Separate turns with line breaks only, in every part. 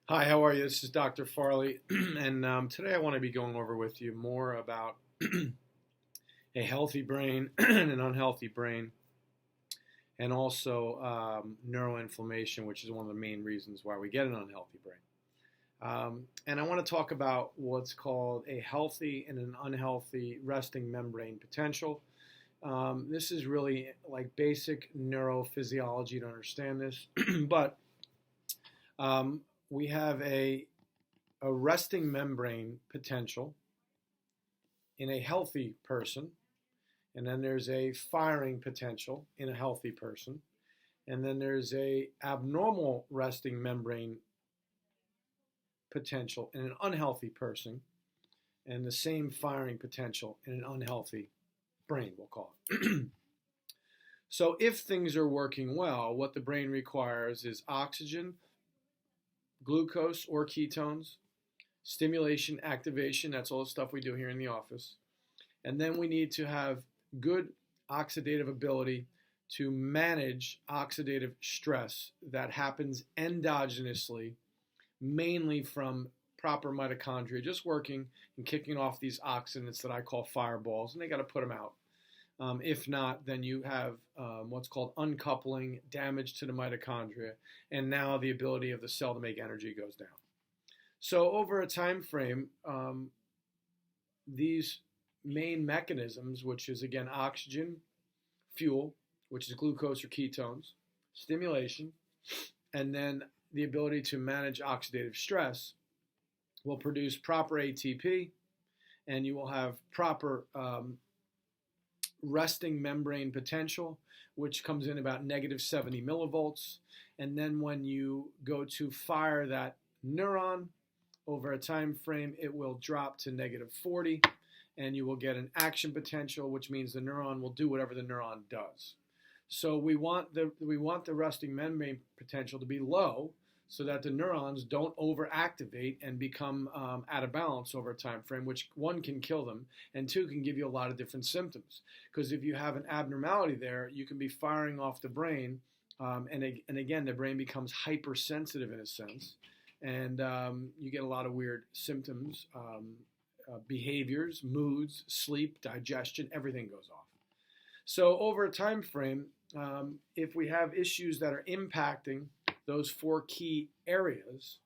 Hi, how are you? This is Dr. Farley, and today I want to be going over with you more about a healthy brain and an unhealthy brain, and also neuroinflammation, which is one of the main reasons why we get an unhealthy brain. And I want to talk about what's called a healthy and an unhealthy resting membrane potential. This is really like basic neurophysiology to understand this, but um, we have a resting membrane potential in a healthy person, and then there's a firing potential in a healthy person, and then there's a abnormal resting membrane potential in an unhealthy person, and the same firing potential in an unhealthy brain, we'll call it. So if things are working well, what the brain requires is oxygen, glucose or ketones, stimulation, activation, that's all the stuff we do here in the office. And then we need to have good oxidative ability to manage oxidative stress that happens endogenously, mainly from proper mitochondria, just working and kicking off these oxidants that I call fireballs, and they got to put them out. If not, then you have what's called uncoupling, damage to the mitochondria, and now the ability of the cell to make energy goes down. So over a time frame, these main mechanisms, which is again oxygen, fuel, which is glucose or ketones, stimulation, and then the ability to manage oxidative stress, will produce proper ATP, and you will have proper resting membrane potential, which comes in about negative 70 millivolts. And then when you go to fire that neuron, over a time frame, it will drop to negative 40, and you will get an action potential, which means the neuron will do whatever the neuron does. So we want the resting membrane potential to be low, so that the neurons don't overactivate and become out of balance over a time frame, which one can kill them, and two can give you a lot of different symptoms. Because if you have an abnormality there, you can be firing off the brain, and again, the brain becomes hypersensitive in a sense. And you get a lot of weird symptoms, behaviors, moods, sleep, digestion, everything goes off. So over a time frame, if we have issues that are impacting those four key areas,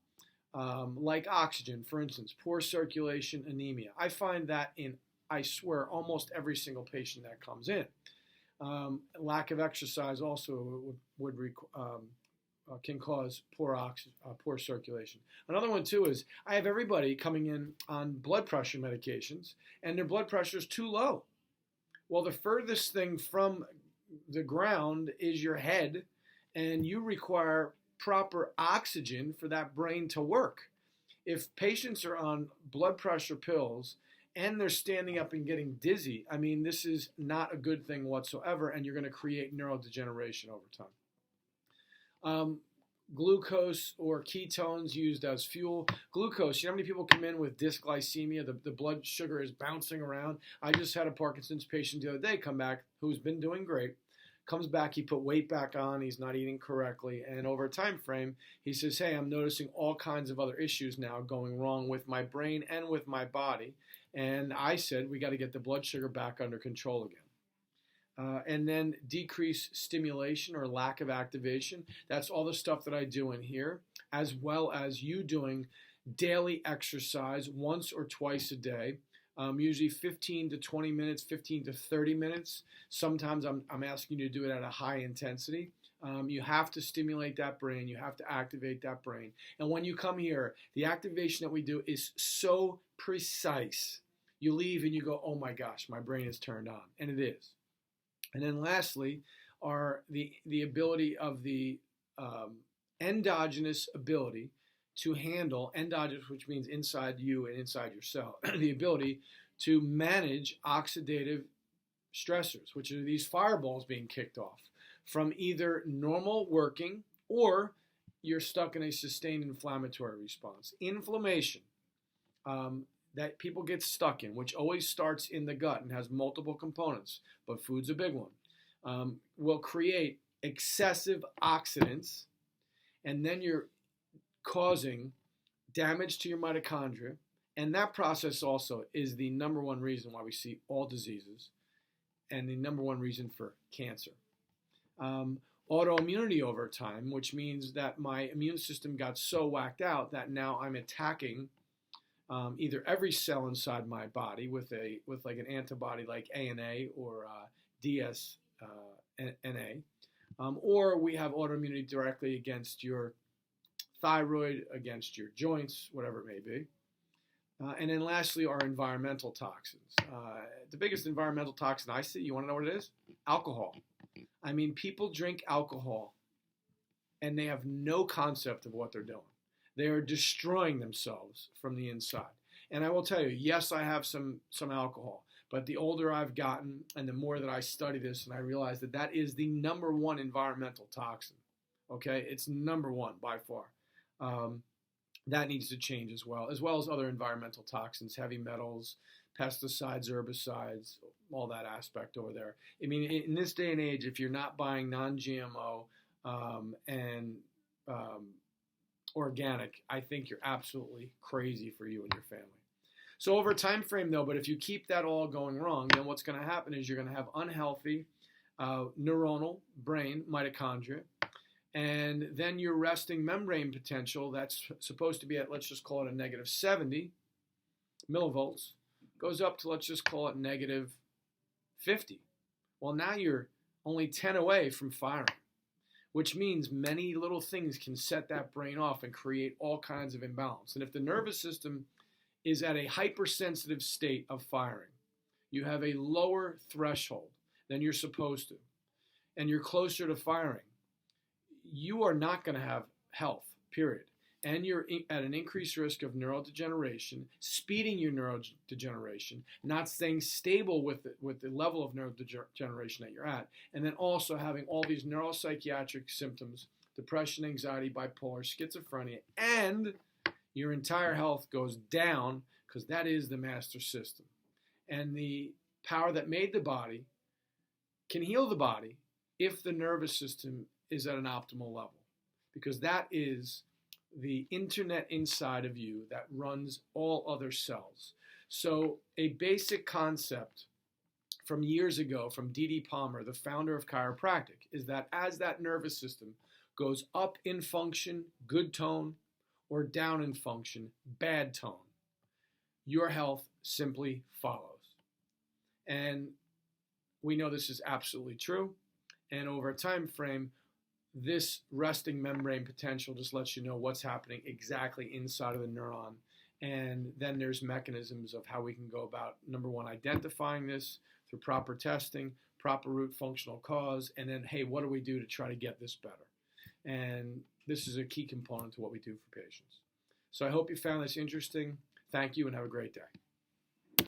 like oxygen, for instance, poor circulation, anemia, I find that in, I swear, almost every single patient that comes in. Lack of exercise also can cause poor circulation. Another one too is I have everybody coming in on blood pressure medications, and their blood pressure is too low. Well, the furthest thing from the ground is your head, and you require proper oxygen for that brain to work. If patients are on blood pressure pills and they're standing up and getting dizzy, I mean, this is not a good thing whatsoever, and you're going to create neurodegeneration over time. Glucose or ketones used as fuel. Glucose, you know how many people come in with dysglycemia? The blood sugar is bouncing around. I just had a Parkinson's patient the other day come back who's been doing great. Comes back, he put weight back on, he's not eating correctly, and over a time frame, he says, hey, I'm noticing all kinds of other issues now going wrong with my brain and with my body. And I said, we got to get the blood sugar back under control again. And then decrease stimulation or lack of activation. That's all the stuff that I do in here, as well as you doing daily exercise once or twice a day, usually 15 to 20 minutes, 15 to 30 minutes. Sometimes I'm asking you to do it at a high intensity. You have to stimulate that brain. You have to activate that brain. And when you come here, the activation that we do is so precise. You leave and you go, oh my gosh, my brain is turned on. And it is. And then lastly are the ability of the endogenous ability to handle, endogenous, which means inside you and inside your cell, the ability to manage oxidative stressors, which are these fireballs being kicked off from either normal working or you're stuck in a sustained inflammatory response. Inflammation that people get stuck in, which always starts in the gut and has multiple components, but food's a big one, will create excessive oxidants, and then you're causing damage to your mitochondria, and that process also is the number one reason why we see all diseases and the number one reason for cancer. Autoimmunity over time, which means that my immune system got so whacked out that now I'm attacking either every cell inside my body with like an antibody like ANA or DSNA, or we have autoimmunity directly against your thyroid, against your joints, whatever it may be. And then lastly, our environmental toxins. The biggest environmental toxin I see, you want to know what it is? Alcohol. I mean, people drink alcohol and they have no concept of what they're doing. They are destroying themselves from the inside. And I will tell you, yes, I have some alcohol, but the older I've gotten and the more that I study this, and I realize that that is the number one environmental toxin. Okay, it's number one by far. That needs to change as well as other environmental toxins, heavy metals, pesticides, herbicides, all that aspect over there. I mean, in this day and age, if you're not buying non-GMO and organic, I think you're absolutely crazy for you and your family. So over a time frame, though, but if you keep that all going wrong, then what's going to happen is you're going to have unhealthy neuronal brain mitochondria. And then your resting membrane potential that's supposed to be at, let's just call it a negative 70 millivolts, goes up to, let's just call it negative 50. Well, now you're only 10 away from firing, which means many little things can set that brain off and create all kinds of imbalance. And if the nervous system is at a hypersensitive state of firing, you have a lower threshold than you're supposed to, and you're closer to firing, you are not going to have health, period. And you're at an increased risk of neurodegeneration, speeding your neurodegeneration, not staying stable with the level of neurodegeneration that you're at, and then also having all these neuropsychiatric symptoms, depression, anxiety, bipolar, schizophrenia, and your entire health goes down because that is the master system. And the power that made the body can heal the body if the nervous system is at an optimal level, because that is the internet inside of you that runs all other cells. So a basic concept from years ago from D.D. Palmer, the founder of chiropractic, is that as that nervous system goes up in function, good tone, or down in function, bad tone, your health simply follows. And we know this is absolutely true. And over a time frame, this resting membrane potential just lets you know what's happening exactly inside of the neuron. And then there's mechanisms of how we can go about, number one, identifying this through proper testing, proper root functional cause, and then, hey, what do we do to try to get this better? And this is a key component to what we do for patients. So I hope you found this interesting. Thank you and have a great day.